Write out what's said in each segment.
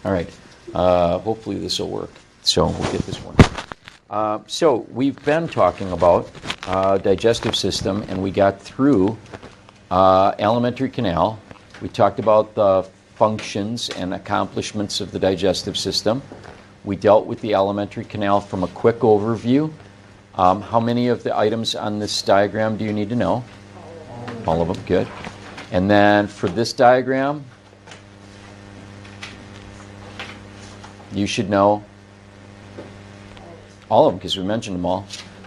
All right. Hopefully this will work. So we'll get this one. So we've been talking about digestive system, and we got through alimentary canal. We talked about the functions and accomplishments of the digestive system. We dealt with the alimentary canal from a quick overview. How many of the items on this diagram do you need to know? All of them, good. And then for this diagram, you should know all of them because we mentioned them all.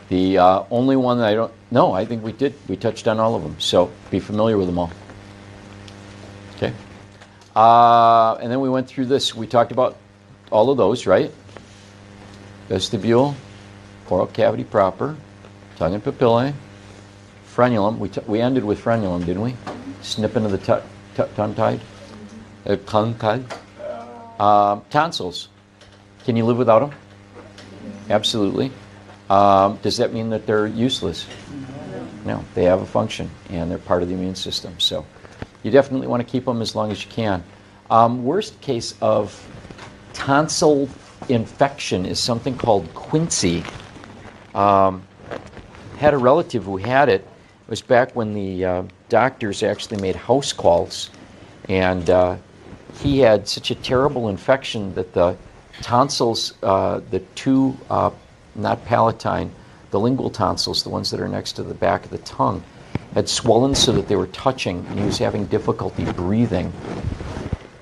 The only one that I don't know, I think we did. We touched on all of them, so be familiar with them all. Okay. And then we went through this. We talked about all of those, right? Vestibule, oral cavity proper, tongue and papillae, frenulum. We ended with frenulum, didn't we? Snip into the tongue-tied. Tongue-tied. Tonsils. Can you live without them? Absolutely. Does that mean that they're useless? No, they have a function, and they're part of the immune system. So you definitely want to keep them as long as you can. Worst case of tonsil infection is something called quinsy. Had a relative who had it. It was back when the doctors actually made house calls, and he had such a terrible infection that the tonsils, the two, not palatine, the lingual tonsils, the ones that are next to the back of the tongue, had swollen so that they were touching, and he was having difficulty breathing.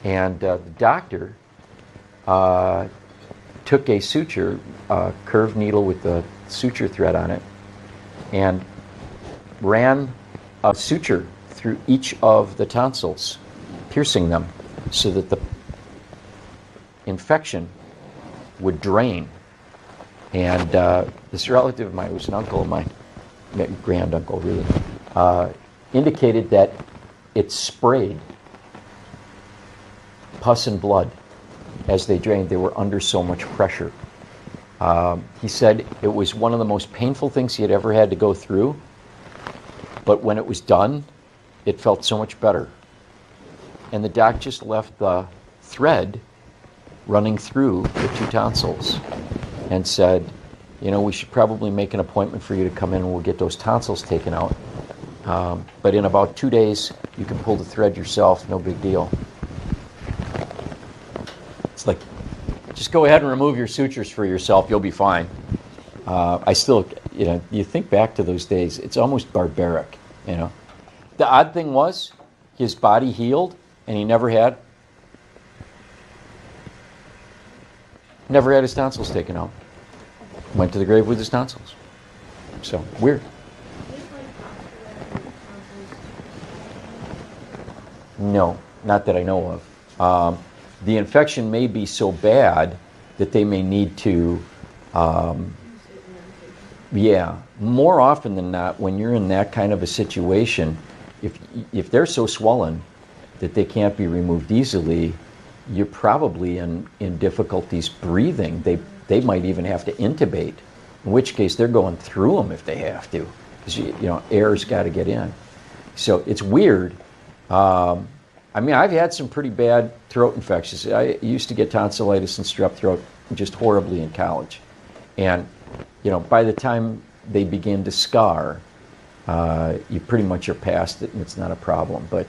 And the doctor took a suture, a curved needle with the suture thread on it, and ran a suture through each of the tonsils, piercing them so that the infection would drain. And this relative of mine, who was an uncle of mine, granduncle really, indicated that it sprayed pus and blood as they drained. They were under so much pressure. He said it was one of the most painful things he had ever had to go through, but when it was done, it felt so much better. And the doc just left the thread running through the two tonsils and said, you know, we should probably make an appointment for you to come in and we'll get those tonsils taken out. But in about 2 days, you can pull the thread yourself, no big deal. It's like, just go ahead and remove your sutures for yourself, you'll be fine. I still, you know, you think back to those days, it's almost barbaric, you know. The odd thing was, his body healed, and he never had his tonsils taken out. Went to the grave with his tonsils. So, weird. No, not that I know of. The infection may be so bad that they may need to, more often than not, when you're in that kind of a situation, if they're so swollen that they can't be removed easily, you're probably in difficulties breathing. They might even have to intubate, in which case they're going through them if they have to, because you know air's got to get in. So it's weird. I mean, I've had some pretty bad throat infections. I used to get tonsillitis and strep throat just horribly in college, and you know by the time they begin to scar, you pretty much are past it and it's not a problem. But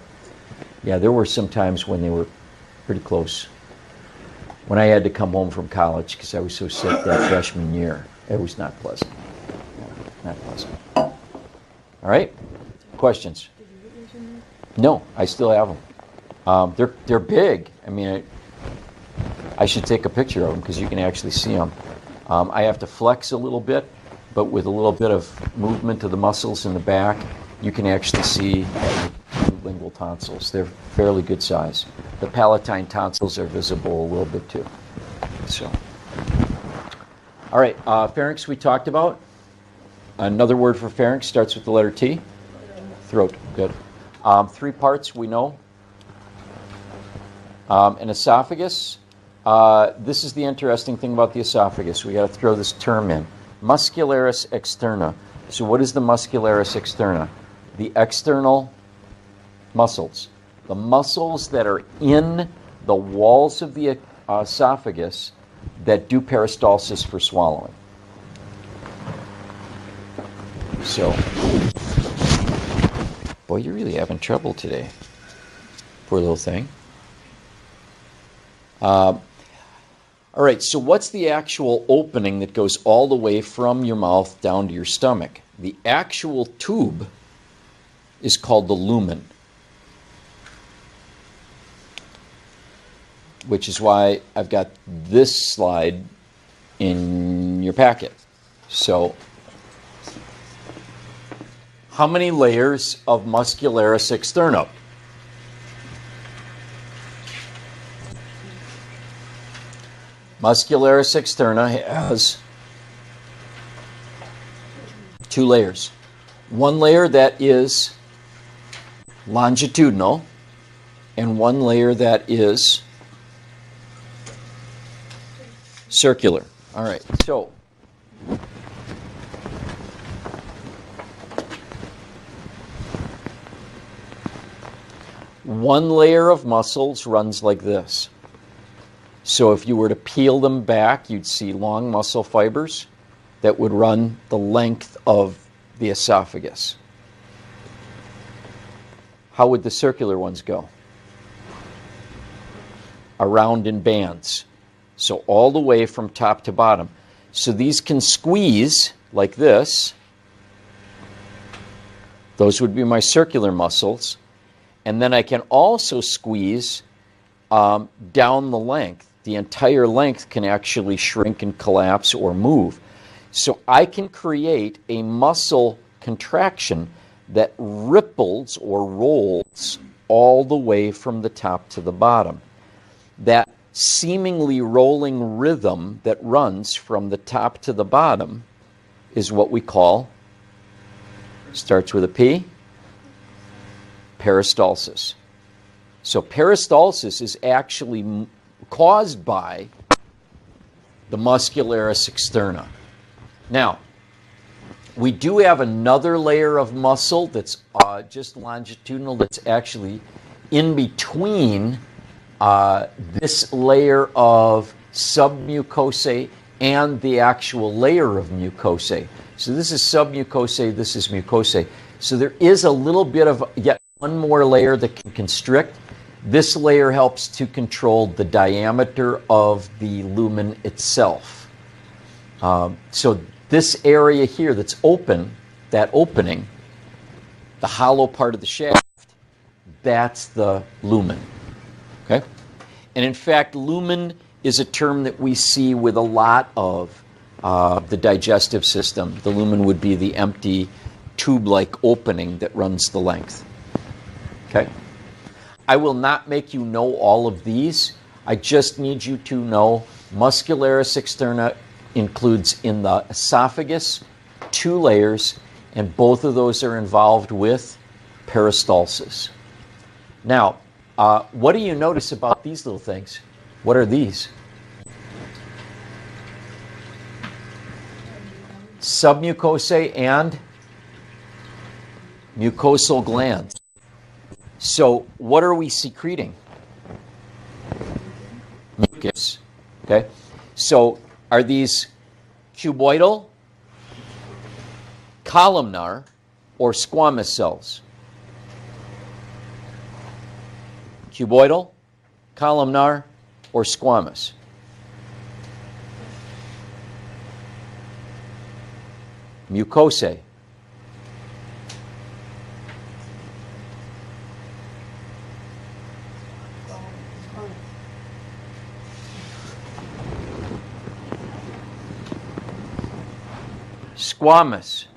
yeah, there were some times when they were pretty close. When I had to come home from college because I was so sick that freshman year, it was not pleasant. Yeah, not pleasant. All right, questions? No, I still have them. They're big. I mean, I should take a picture of them because you can actually see them. I have to flex a little bit, but with a little bit of movement of the muscles in the back, you can actually see the lingual tonsils. They're fairly good size. The palatine tonsils are visible a little bit too. So, all right, pharynx we talked about. Another word for pharynx starts with the letter T. Throat, good. 3 parts we know. An esophagus. This is the interesting thing about the esophagus. We got to throw this term in. Muscularis externa. So what is the muscularis externa? The external muscles. The muscles that are in the walls of the esophagus that do peristalsis for swallowing. So, boy, you're really having trouble today. Poor little thing. All right, so what's the actual opening that goes all the way from your mouth down to your stomach? The actual tube is called the lumen, which is why I've got this slide in your packet. So, how many layers of muscularis externa? Muscularis externa has 2 layers. One layer that is longitudinal and one layer that is circular. All right, so one layer of muscles runs like this. So if you were to peel them back, you'd see long muscle fibers that would run the length of the esophagus. How would the circular ones go? Around in bands. So all the way from top to bottom. So these can squeeze like this. Those would be my circular muscles. And then I can also squeeze down the length. The entire length can actually shrink and collapse or move. So I can create a muscle contraction that ripples or rolls all the way from the top to the bottom. That seemingly rolling rhythm that runs from the top to the bottom is what we call, starts with a P, peristalsis. So peristalsis is actually caused by the muscularis externa. Now, we do have another layer of muscle that's just longitudinal, that's actually in between this layer of submucosae and the actual layer of mucosae. So this is submucosae, this is mucosae. So there is a little bit of yet one more layer that can constrict. This layer helps to control the diameter of the lumen itself. So this area here that's open, that opening, the hollow part of the shaft, that's the lumen. Okay? And in fact, lumen is a term that we see with a lot of the digestive system. The lumen would be the empty tube-like opening that runs the length. Okay? I will not make you know all of these. I just need you to know muscularis externa includes in the esophagus 2 layers, and both of those are involved with peristalsis. Now, what do you notice about these little things? What are these? Submucosae and mucosal glands. So what are we secreting? Mucus. Okay? So are these cuboidal, columnar, or squamous cells? Cuboidal, columnar, or squamous? Mucosae. Squamous.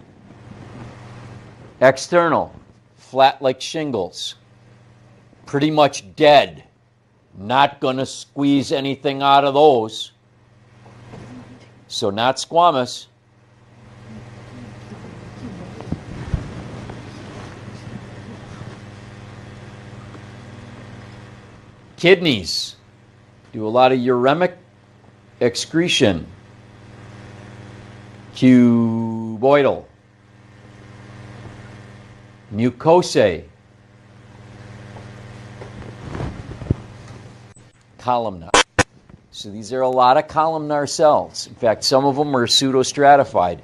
External, flat like shingles. Pretty much dead. Not going to squeeze anything out of those. So not squamous. Kidneys do a lot of uremic excretion. Cuboidal. Mucosae. Columnar. So these are a lot of columnar cells. In fact, some of them are pseudostratified.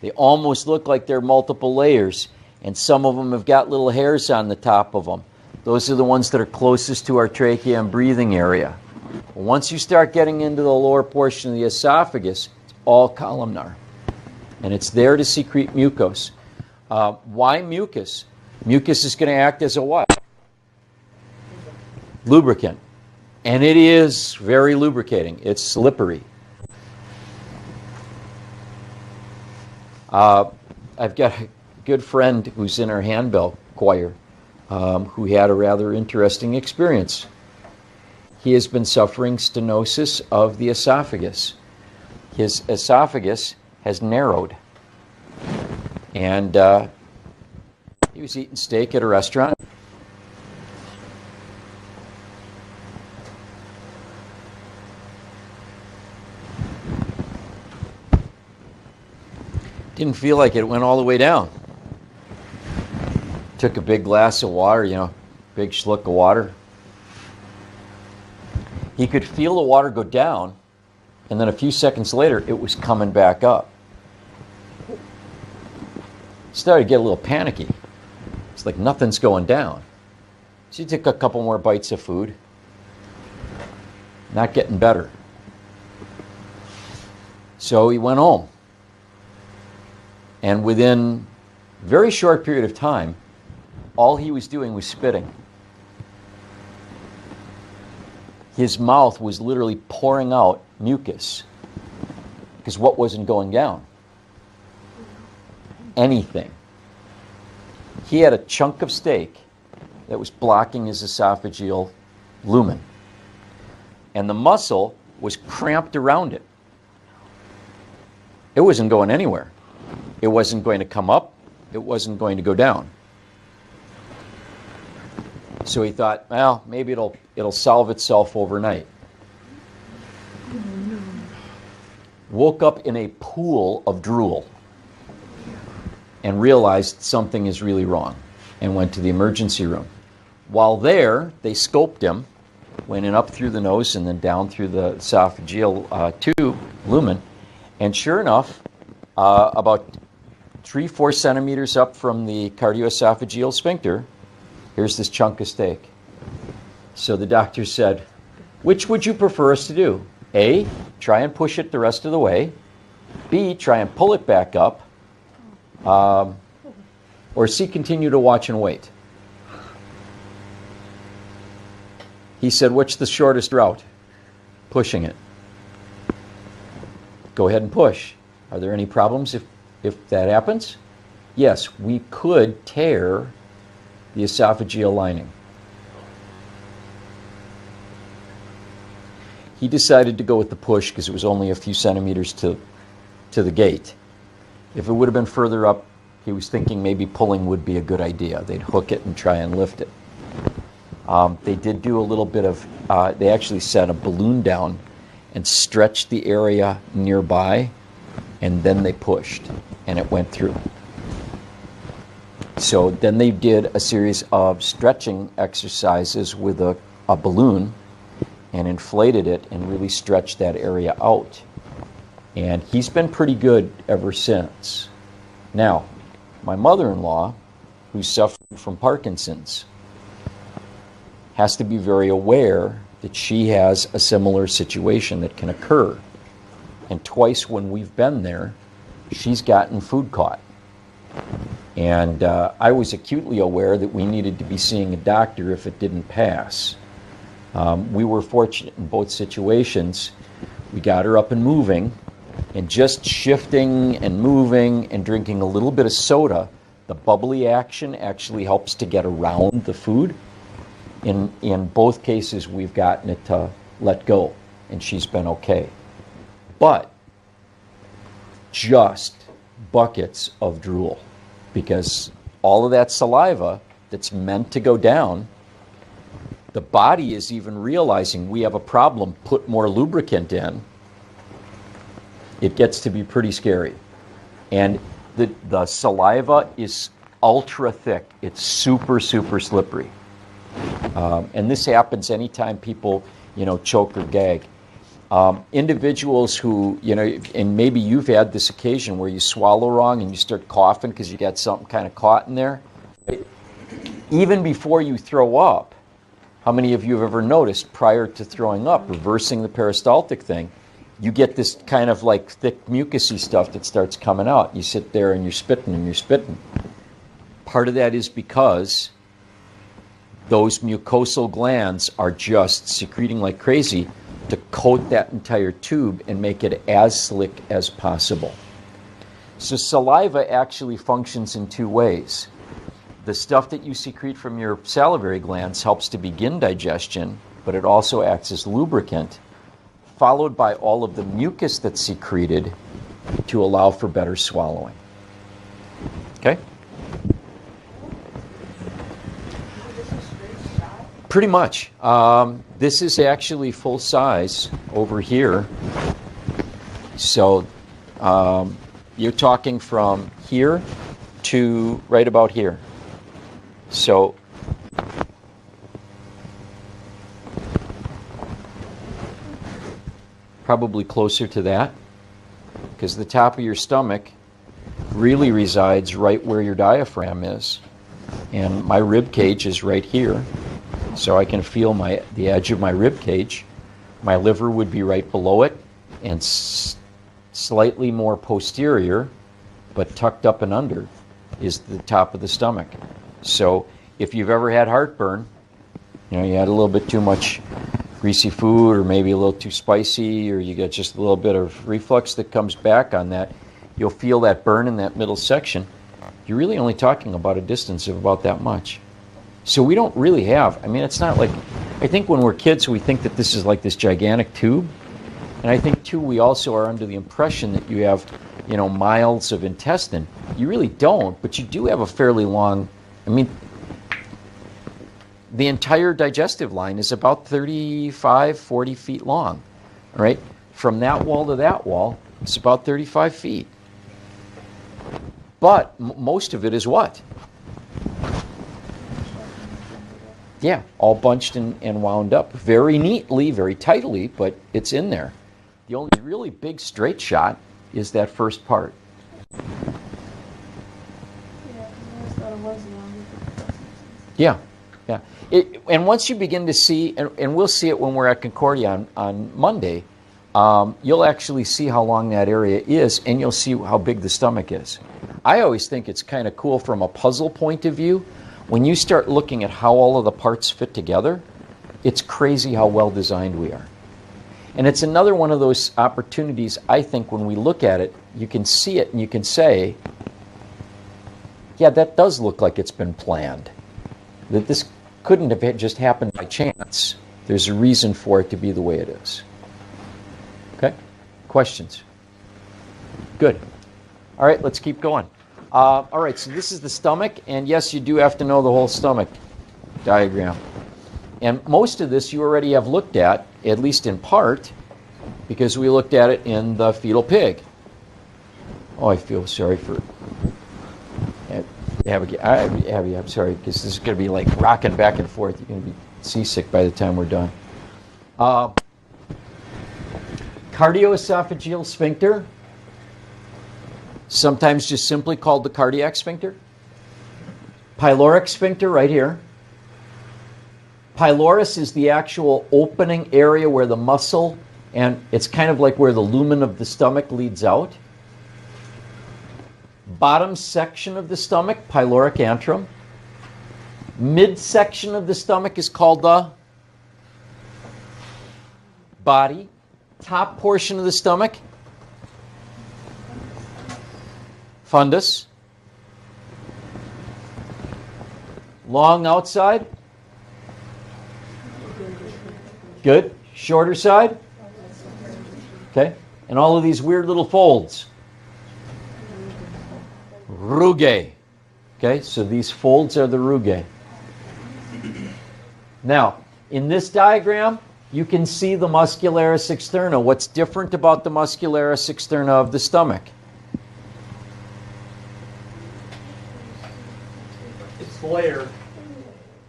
They almost look like they're multiple layers, and some of them have got little hairs on the top of them. Those are the ones that are closest to our trachea and breathing area. Once you start getting into the lower portion of the esophagus, it's all columnar. And it's there to secrete mucus. Why mucus? Mucus is going to act as a what? Lubricant. And it is very lubricating. It's slippery. I've got a good friend who's in our handbell choir who had a rather interesting experience. He has been suffering stenosis of the esophagus. His esophagus has narrowed. And he was eating steak at a restaurant. Didn't feel like it went all the way down. Took a big glass of water, big schluck of water. He could feel the water go down, and then a few seconds later, it was coming back up. Started to get a little panicky. It's like nothing's going down. So he took a couple more bites of food. Not getting better. So he went home. And within a very short period of time, all he was doing was spitting. His mouth was literally pouring out mucus. Because what wasn't going down? Anything. He had a chunk of steak that was blocking his esophageal lumen. And the muscle was cramped around it. It wasn't going anywhere. It wasn't going to come up. It wasn't going to go down. So he thought, well, maybe it'll solve itself overnight. Woke up in a pool of drool and realized something is really wrong and went to the emergency room. While there, they scoped him, went in up through the nose and then down through the esophageal tube, lumen, and sure enough, about 3-4 centimeters up from the cardioesophageal sphincter, here's this chunk of steak. So the doctor said, which would you prefer us to do? A, try and push it the rest of the way. B, try and pull it back up. Or C, continue to watch and wait. He said, what's the shortest route? Pushing it. Go ahead and push. Are there any problems if that happens? Yes, we could tear the esophageal lining. He decided to go with the push because it was only a few centimeters to the gate. If it would have been further up, he was thinking maybe pulling would be a good idea. They'd hook it and try and lift it. They did do a little bit of, they actually set a balloon down and stretched the area nearby, and then they pushed, and it went through. So then they did a series of stretching exercises with a balloon and inflated it and really stretched that area out. And he's been pretty good ever since. Now, my mother-in-law, who's suffering from Parkinson's, has to be very aware that she has a similar situation that can occur. And twice when we've been there, she's gotten food caught. And I was acutely aware that we needed to be seeing a doctor if it didn't pass. We were fortunate in both situations. We got her up and moving, and just shifting and moving and drinking a little bit of soda, the bubbly action actually helps to get around the food. In both cases, we've gotten it to let go, and she's been okay. But just buckets of drool, because all of that saliva that's meant to go down, the body is even realizing we have a problem, put more lubricant in. It gets to be pretty scary. And the saliva is ultra thick. It's super, super slippery. And this happens anytime people, choke or gag. Individuals who, and maybe you've had this occasion where you swallow wrong and you start coughing because you got something kind of caught in there. Even before you throw up, how many of you have ever noticed prior to throwing up, reversing the peristaltic thing, you get this kind of like thick mucousy stuff that starts coming out. You sit there and you're spitting and you're spitting. Part of that is because those mucosal glands are just secreting like crazy to coat that entire tube and make it as slick as possible. So saliva actually functions in two ways. The stuff that you secrete from your salivary glands helps to begin digestion, but it also acts as lubricant, followed by all of the mucus that's secreted to allow for better swallowing. Okay? Pretty much. This is actually full size over here. So you're talking from here to right about here. So probably closer to that, because the top of your stomach really resides right where your diaphragm is. And my rib cage is right here. So I can feel the edge of my rib cage. My liver would be right below it, and slightly more posterior, but tucked up and under, is the top of the stomach. So if you've ever had heartburn, you had a little bit too much greasy food, or maybe a little too spicy, or you get just a little bit of reflux that comes back on that, you'll feel that burn in that middle section. You're really only talking about a distance of about that much. So we don't really have, it's not like, I think when we're kids we think that this is like this gigantic tube. And I think too we also are under the impression that you have, miles of intestine. You really don't, but you do have a fairly long, the entire digestive line is about 35, 40 feet long, right? From that wall to that wall, it's about 35 feet. But most of it is what? Yeah, all bunched and wound up very neatly, very tightly, but it's in there. The only really big straight shot is that first part. Yeah, yeah. And once you begin to see, and we'll see it when we're at Concordia on Monday, you'll actually see how long that area is, and you'll see how big the stomach is. I always think it's kind of cool from a puzzle point of view. When you start looking at how all of the parts fit together, it's crazy how well designed we are. And it's another one of those opportunities, I think, when we look at it, you can see it and you can say, yeah, that does look like it's been planned. That this couldn't have just happened by chance. There's a reason for it to be the way it is. Okay? Questions? Good. All right, let's keep going. All right, so this is the stomach, and yes, you do have to know the whole stomach diagram. And most of this you already have looked at least in part, because we looked at it in the fetal pig. Oh, I feel sorry for Abby. I'm sorry, because this is going to be like rocking back and forth. You're going to be seasick by the time we're done. Cardioesophageal sphincter, sometimes just simply called the cardiac sphincter. Pyloric sphincter right here. Pylorus is the actual opening area where the muscle, and it's kind of like where the lumen of the stomach leads out. Bottom section of the stomach, pyloric antrum. Midsection of the stomach is called the body. Top portion of the stomach, fundus. Long outside. Good. Shorter side. Okay. And all of these weird little folds. Rugae. Okay, so these folds are the rugae. Now, in this diagram, you can see the muscularis externa. What's different about the muscularis externa of the stomach? It's layered.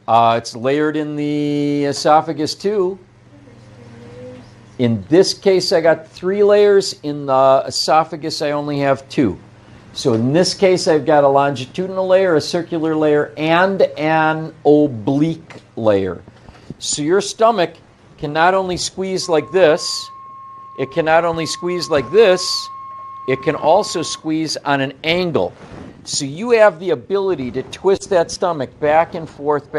It's layered in the esophagus too. In this case, I got 3 layers. In the esophagus, I only have 2. So in this case, I've got a longitudinal layer, a circular layer, and an oblique layer. So your stomach can not only squeeze like this, it can not only squeeze like this, it can also squeeze on an angle. So you have the ability to twist that stomach back and forth,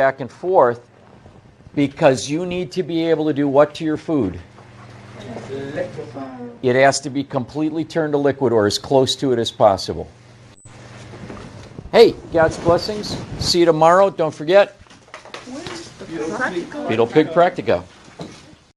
because you need to be able to do what to your food? It has to be completely turned to liquid or as close to it as possible. Hey, God's blessings. See you tomorrow. Don't forget. Where's the practical? Fetal Pig Practica.